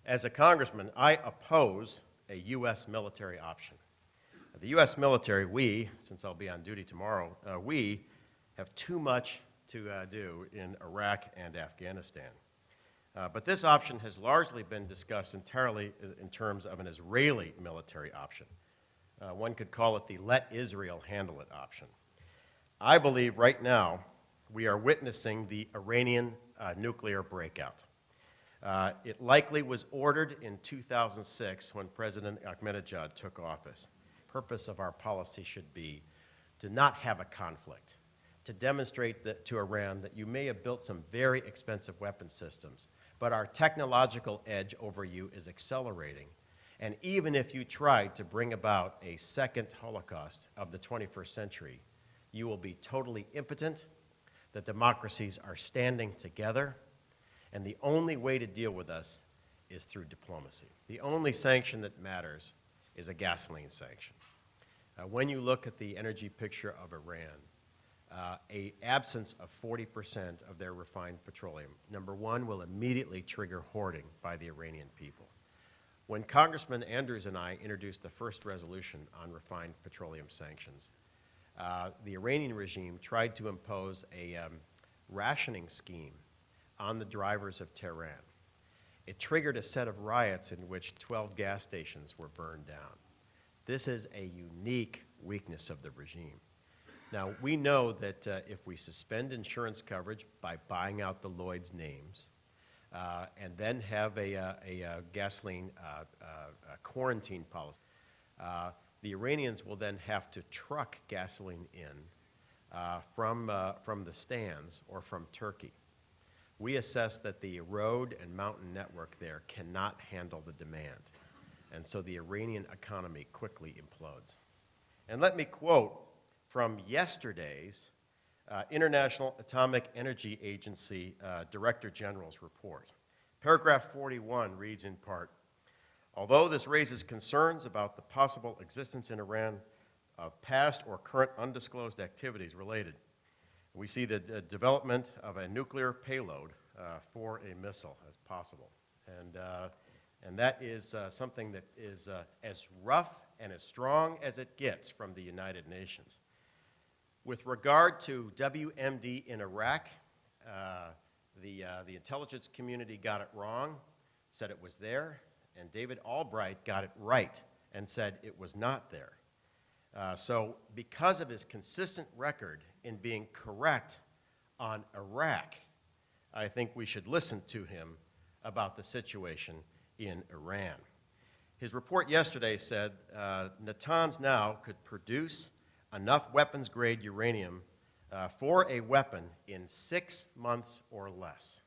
As a congressman, I oppose a U.S. military option. The U.S. military, we, since I'll be on duty tomorrow, we have too much to do in Iraq and Afghanistan. But this option has largely been discussed entirely in terms of an Israeli military option. One could call it the let Israel handle it option. I believe right now we are witnessing the Iranian nuclear breakout. It likely was ordered in 2006 when President Ahmadinejad took office. The purpose of our policy should be to not have a conflict, to demonstrate to Iran that you may have built some very expensive weapon systems, but our technological edge over you is accelerating. And even if you tried to bring about a second Holocaust of the 21st century, you will be totally impotent. The democracies are standing together, and the only way to deal with us is through diplomacy. The only sanction that matters is a gasoline sanction. When you look at the energy picture of Iran, an absence of 40% of their refined petroleum, number one, will immediately trigger hoarding by the Iranian people. When Congressman Andrews and I introduced the first resolution on refined petroleum sanctions, the Iranian regime tried to impose a rationing scheme on the drivers of Tehran. It triggered a set of riots in which 12 gas stations were burned down. This is a unique weakness of the regime. Now, we know that if we suspend insurance coverage by buying out the Lloyd's names and then have a gasoline quarantine policy, the Iranians will then have to truck gasoline in from the stands or from Turkey. We assess that the road and mountain network there cannot handle the demand, and so the Iranian economy quickly implodes. And let me quote from yesterday's International Atomic Energy Agency Director General's report. Paragraph 41 reads in part, although this raises concerns about the possible existence in Iran of past or current undisclosed activities related, we see the development of a nuclear payload for a missile as possible. And that is something that is as rough and as strong as it gets from the United Nations. With regard to WMD in Iraq, the intelligence community got it wrong, said it was there, and David Albright got it right and said it was not there. So because of his consistent record in being correct on Iraq, I think we should listen to him about the situation in Iran. His report yesterday said Natanz now could produce enough weapons-grade uranium for a weapon in 6 months or less.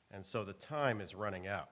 And so the time is running out.